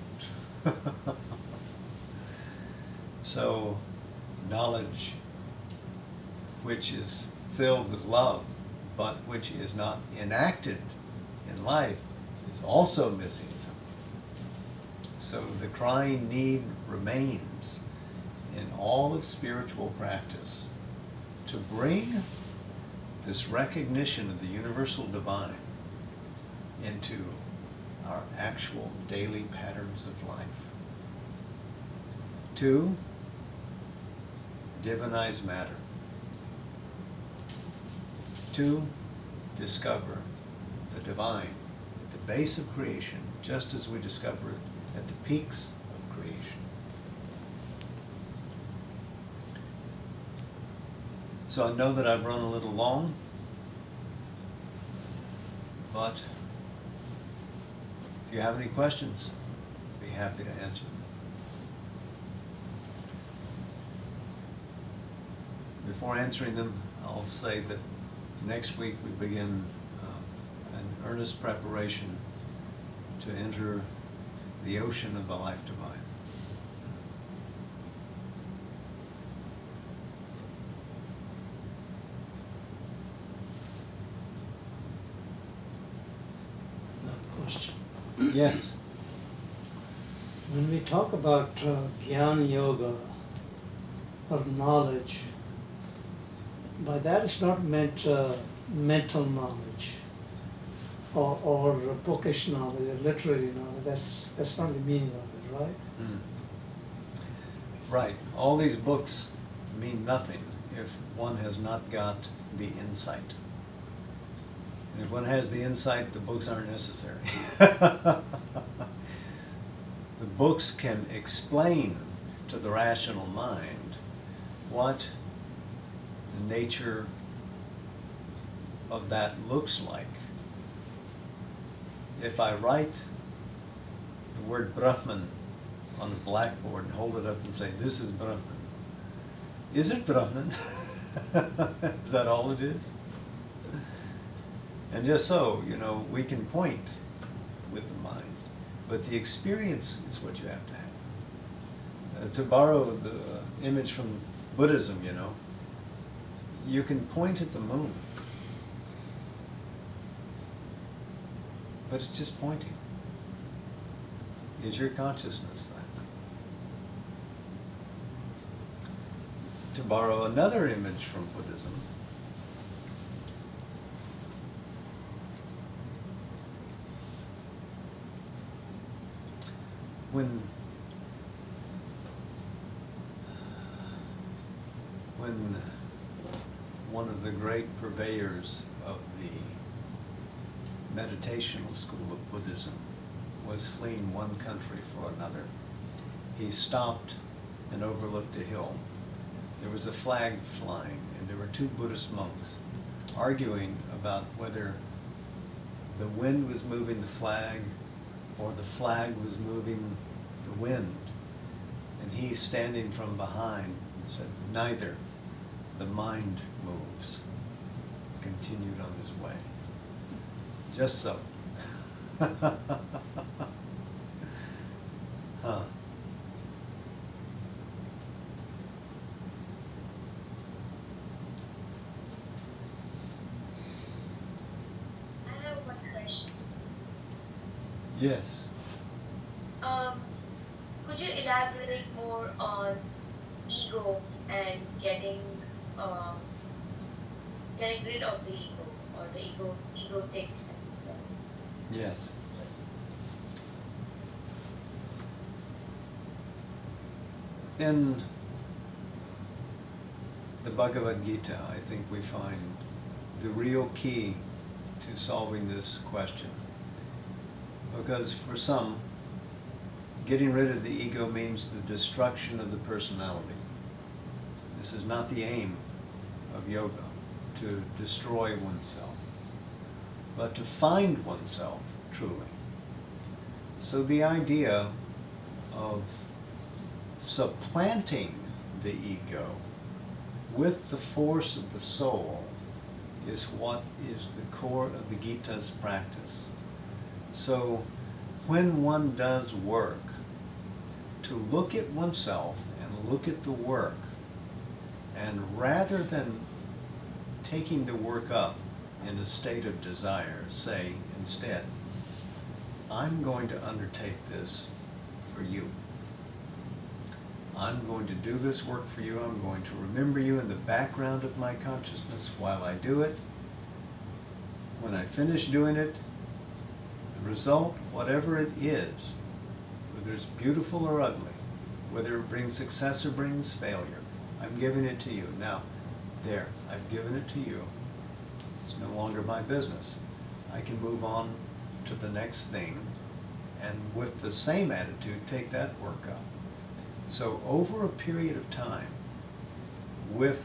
So knowledge which is filled with love, but which is not enacted in life, is also missing something. So the crying need remains in all of spiritual practice to bring this recognition of the universal divine into our actual daily patterns of life. 2, divinize matter. 2, discover the divine at the base of creation, just as we discover it at the peaks of creation. So I know that I've run a little long, but if you have any questions, I'd be happy to answer them. Before answering them, I'll say that next week we begin an earnest preparation to enter the ocean of the life divine. Question. Yes. When we talk about Jnana Yoga or knowledge, by that it's not meant mental knowledge or bookish knowledge or literary knowledge. That's not the meaning of it, right? Mm. Right. All these books mean nothing if one has not got the insight. And if one has the insight, the books aren't necessary. The books can explain to the rational mind what the nature of that looks like. If I write the word Brahman on the blackboard and hold it up and say, this is Brahman, is it Brahman? Is that all it is? And just so, you know, we can point with the mind, but the experience is what you have to have. To borrow the image from Buddhism, you know, you can point at the moon, but it's just pointing. Is your consciousness that? To borrow another image from Buddhism, when one of the great purveyors of the meditational school of Buddhism was fleeing one country for another, he stopped and overlooked a hill. There was a flag flying, and there were two Buddhist monks arguing about whether the wind was moving the flag or the flag was moving the wind. And he, standing from behind, said, neither. The mind moves. Continued on his way. Just so. Huh. I have one question. Yes. Could you elaborate more on ego and getting rid of the ego, or the egotic, as you said? Yes. In the Bhagavad Gita, I think we find the real key to solving this question. Because for some, getting rid of the ego means the destruction of the personality. This is not the aim of yoga, to destroy oneself, but to find oneself truly. So the idea of supplanting the ego with the force of the soul is what is the core of the Gita's practice. So when one does work, to look at oneself and look at the work, and rather than taking the work up in a state of desire, say instead, I'm going to undertake this for you. I'm going to do this work for you. I'm going to remember you in the background of my consciousness while I do it. When I finish doing it, the result, whatever it is, whether it's beautiful or ugly, whether it brings success or brings failure, I'm giving it to you. Now, there, I've given it to you. It's no longer my business. I can move on to the next thing, and with the same attitude, take that work up. So over a period of time, without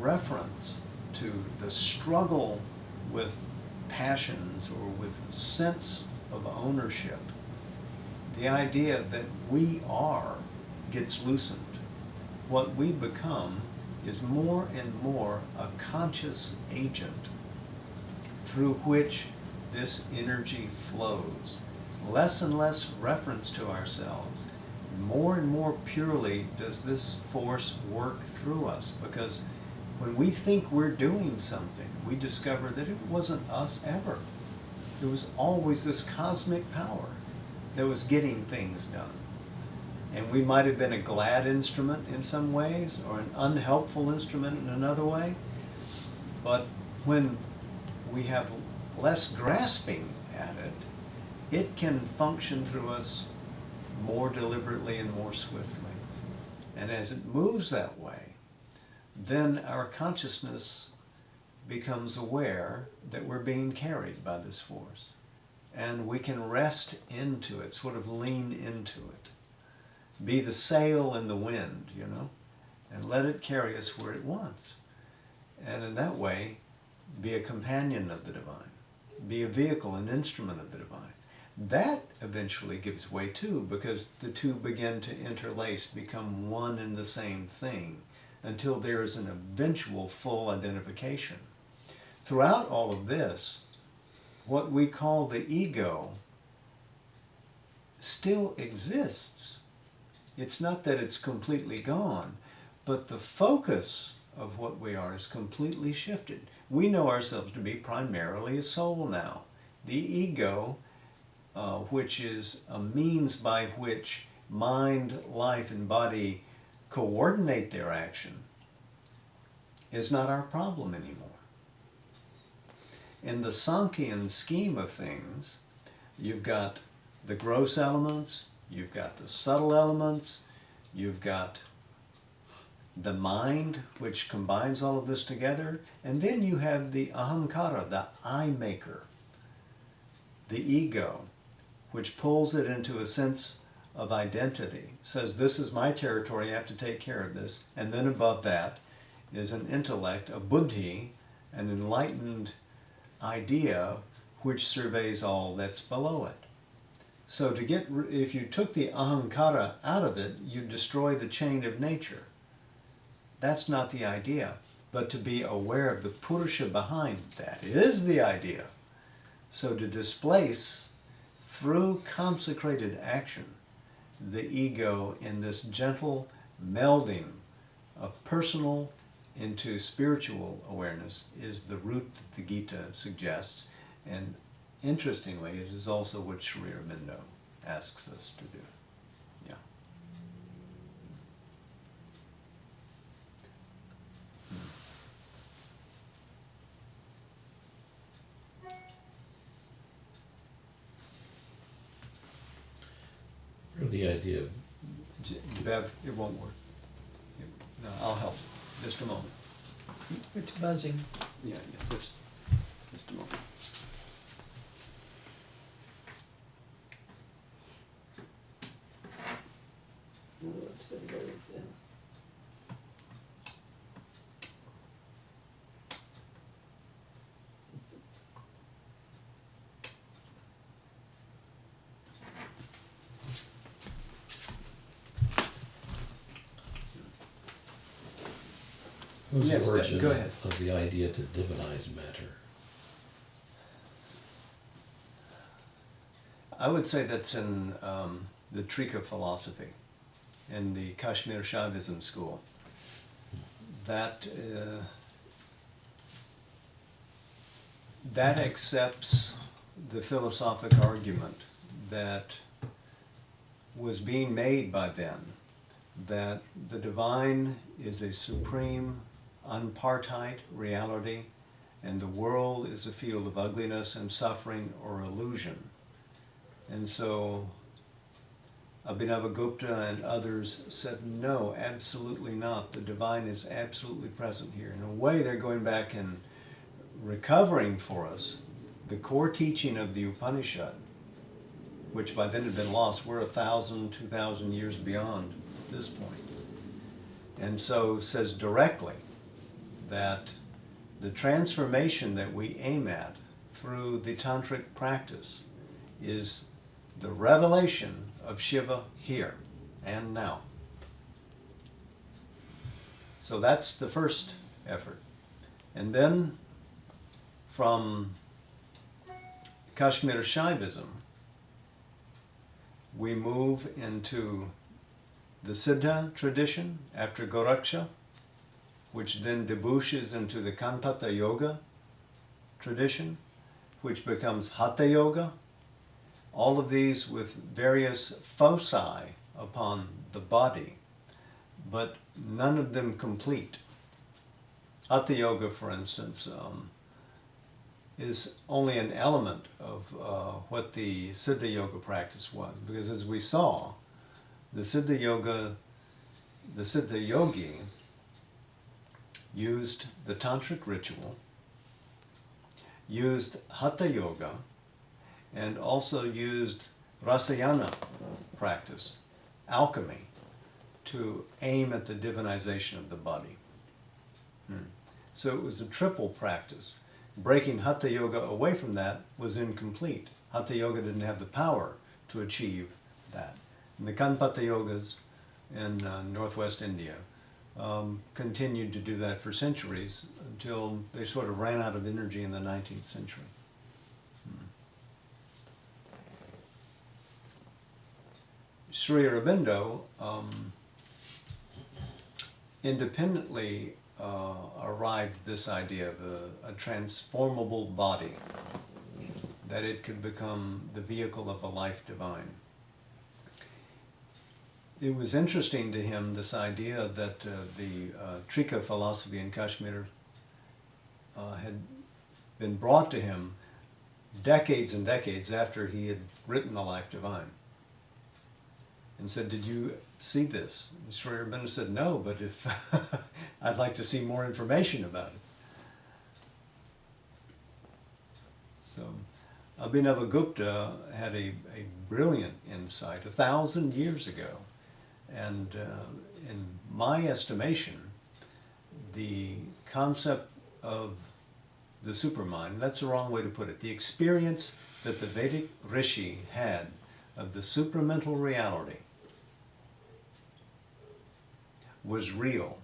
reference to the struggle with passions or with a sense of ownership, the idea that we are gets loosened. What we become is more and more a conscious agent through which this energy flows. Less and less reference to ourselves. More and more purely does this force work through us, because when we think we're doing something, we discover that it wasn't us ever. It was always this cosmic power that was getting things done. And we might have been a glad instrument in some ways, or an unhelpful instrument in another way. But when we have less grasping at it, it can function through us more deliberately and more swiftly. And as it moves that way, then our consciousness becomes aware that we're being carried by this force. And we can rest into it, sort of lean into it. Be the sail in the wind, you know, and let it carry us where it wants. And in that way, be a companion of the divine. Be a vehicle, an instrument of the divine. That eventually gives way too, because the two begin to interlace, become one and the same thing, until there is an eventual full identification. Throughout all of this, what we call the ego still exists. It's not that it's completely gone, but the focus of what we are is completely shifted. We know ourselves to be primarily a soul now. The ego, which is a means by which mind, life, and body coordinate their action, is not our problem anymore. In the Sankhyan scheme of things, you've got the gross elements, you've got the subtle elements, you've got the mind, which combines all of this together, and then you have the ahamkara, the I maker, the ego, which pulls it into a sense of identity, says this is my territory, I have to take care of this, and then above that is an intellect, a buddhi, an enlightened idea which surveys all that's below it. So to get, if you took the ahamkara out of it, you destroy the chain of nature. That's not the idea, but to be aware of the purusha behind that is the idea. So to displace through consecrated action the ego in this gentle melding of personal into spiritual awareness is the route that the Gita suggests, and interestingly, it is also what Sri Aurobindo asks us to do. Yeah. The idea of Bev, it won't work. No, I'll help. Just a moment. It's buzzing. Yeah, just a moment. No, it's been very thin. what was Yes, the origin go ahead. of the idea to divinize matter? I would say that's in the Trika philosophy, in the Kashmir Shaivism school. That accepts the philosophic argument that was being made by them, that the divine is a supreme, unpartite reality, and the world is a field of ugliness and suffering or illusion. And so Abhinavagupta and others said, no, absolutely not. The divine is absolutely present here. In a way, they're going back and recovering for us the core teaching of the Upanishad, which by then had been lost. We're 1,000, 2,000 years beyond at this point. And so says directly that the transformation that we aim at through the tantric practice is the revelation of Shiva here and now. So that's the first effort. And then from Kashmir Shaivism, we move into the Siddha tradition after Goraksha, which then debouches into the Kanpata Yoga tradition, which becomes Hatha Yoga. All of these with various foci upon the body, but none of them complete. Hatha Yoga, for instance, is only an element of what the Siddha Yoga practice was, because as we saw, the Siddha Yogi used the tantric ritual used Hatha Yoga and also used Rasayana practice, alchemy, to aim at the divinization of the body. So it was a triple practice. Breaking Hatha Yoga away from that was incomplete. Hatha Yoga didn't have the power to achieve that. And the Kanpata Yogas in northwest India continued to do that for centuries until they sort of ran out of energy in the 19th century. Sri Aurobindo independently arrived at this idea of a transformable body, that it could become the vehicle of the life divine. It was interesting to him, this idea that the Trika philosophy in Kashmir had been brought to him decades and decades after he had written The Life Divine, and said, "Did you see this?" And Sri Aurobindo said, "No, but if I'd like to see more information about it." So Abhinavagupta had a brilliant insight 1,000 years ago. And in my estimation, the concept of the supermind, that's the wrong way to put it, the experience that the Vedic Rishi had of the supramental reality was real,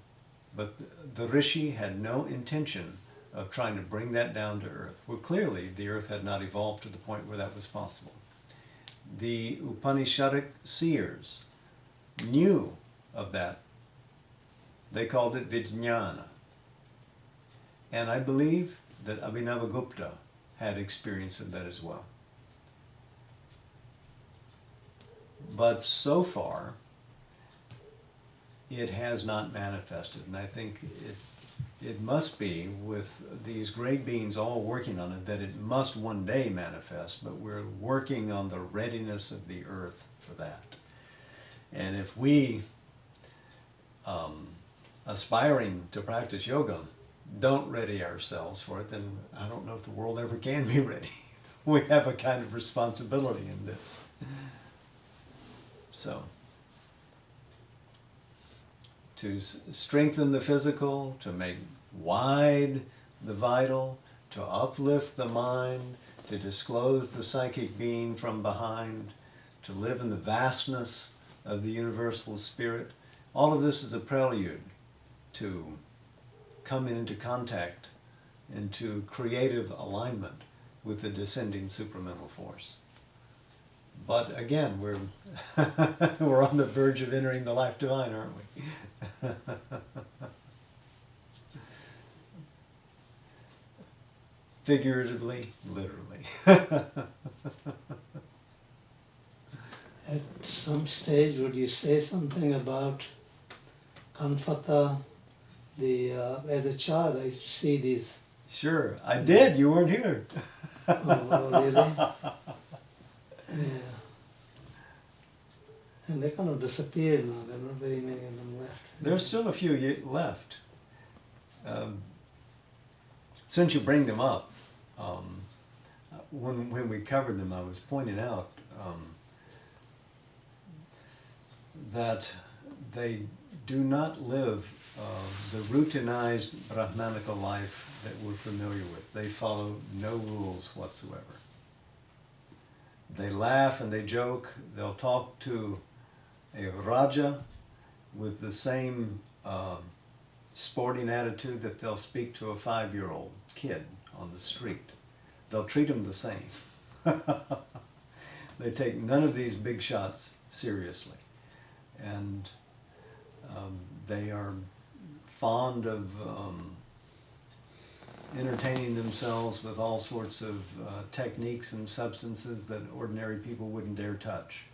but the Rishi had no intention of trying to bring that down to earth. Well, clearly the earth had not evolved to the point where that was possible. The Upanishadic seers knew of that. They called it Vijnana. And I believe that Abhinavagupta had experience of that as well. But so far, it has not manifested. And I think it must be, with these great beings all working on it, that it must one day manifest, but we're working on the readiness of the earth for that. And if we, aspiring to practice yoga, don't ready ourselves for it, then I don't know if the world ever can be ready. We have a kind of responsibility in this. So, to strengthen the physical, to make wide the vital, to uplift the mind, to disclose the psychic being from behind, to live in the vastness of the universal spirit. All of this is a prelude to coming into contact, into creative alignment with the descending supramental force. But again, we're we're on the verge of entering the life divine, aren't we? Figuratively, literally. At some stage, would you say something about Kanfata? As a child, I used to see these. Sure, I did. You weren't here. Oh, really? Yeah. And they kind of disappeared now. There are not very many of them left. There's still a few left. Since you bring them up, when we covered them, I was pointing out that they do not live the routinized Brahmanical life that we're familiar with. They follow no rules whatsoever. They laugh and they joke. They'll talk to a Raja with the same sporting attitude that they'll speak to a 5-year-old kid on the street. They'll treat him the same. They take none of these big shots seriously. And they are fond of entertaining themselves with all sorts of techniques and substances that ordinary people wouldn't dare touch,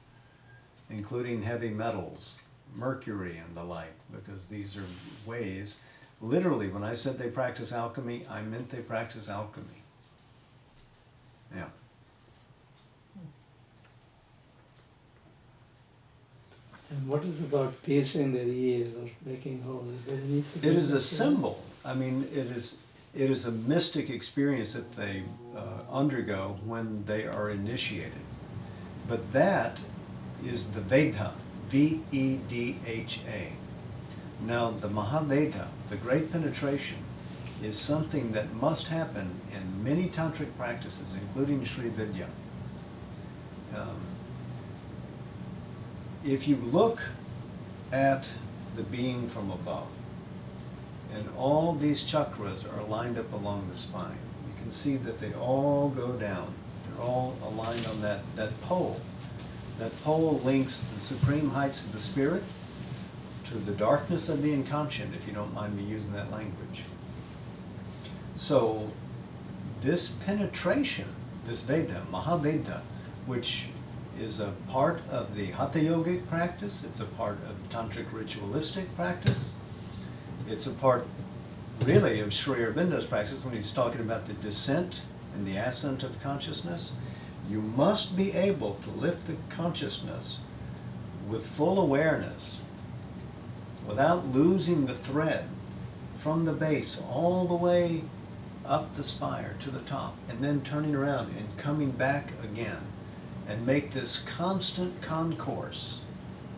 including heavy metals, mercury and the like, because these are ways, literally, when I said they practice alchemy, I meant they practice alchemy. Yeah. And what is about piercing their ears or making holes? Is there anything? It is a symbol. I mean, It is a mystic experience that they undergo when they are initiated. But that is the Vedha, Vedha. Now, the Mahaveda, the great penetration, is something that must happen in many tantric practices, including Sri Vidya. If you look at the being from above, and all these chakras are lined up along the spine, you can see that they all go down. They're all aligned on that pole. That pole links the supreme heights of the spirit to the darkness of the inconscient, if you don't mind me using that language. So this penetration, this Veda, Mahaveda, which is a part of the Hatha Yogic practice, it's a part of the Tantric ritualistic practice, it's a part really of Sri Aurobindo's practice when he's talking about the descent and the ascent of consciousness. You must be able to lift the consciousness with full awareness without losing the thread from the base all the way up the spire to the top, and then turning around and coming back again, and make this constant concourse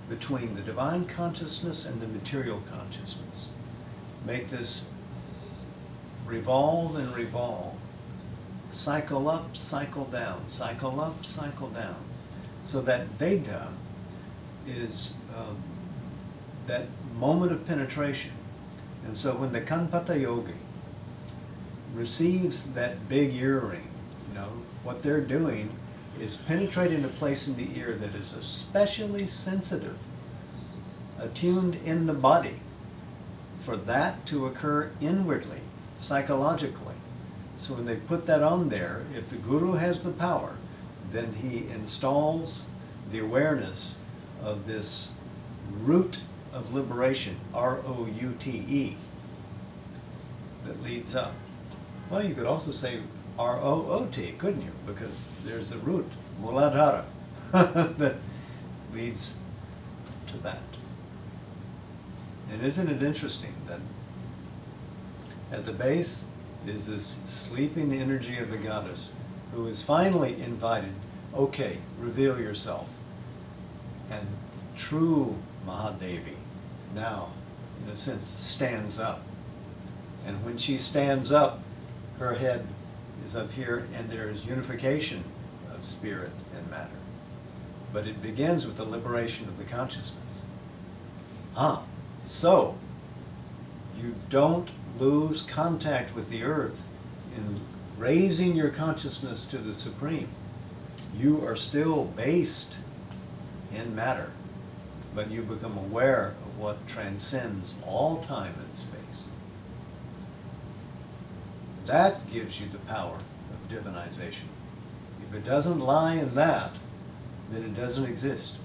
between the divine consciousness and the material consciousness. Make this revolve and revolve, cycle up, cycle down, cycle up, cycle down. So that Veda is that moment of penetration. And so when the Kanpata yogi receives that big earring, what they're doing is penetrating a place in the ear that is especially sensitive, attuned in the body, for that to occur inwardly, psychologically. So when they put that on there, if the guru has the power, then he installs the awareness of this root of liberation, R-O-U-T-E, that leads up. Well, you could also say R-O-O-T, couldn't you? Because there's a root, Muladhara, that leads to that. And isn't it interesting that at the base is this sleeping energy of the goddess who is finally invited, okay, reveal yourself. And true Mahadevi now, in a sense, stands up. And when she stands up, her head is up here, and there is unification of spirit and matter. But it begins with the liberation of the consciousness. So you don't lose contact with the earth in raising your consciousness to the supreme. You are still based in matter, but you become aware of what transcends all time and space. That gives you the power of divinization. If it doesn't lie in that, then it doesn't exist.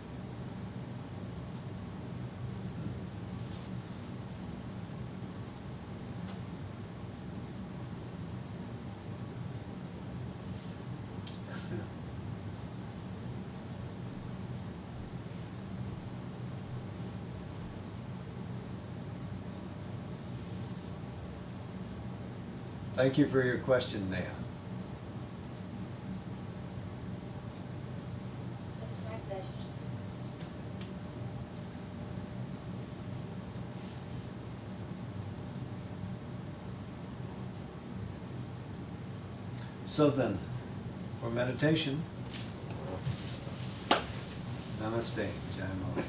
Thank you for your question, Neha. It's my pleasure. So then, for meditation, Namaste, Jai Mo.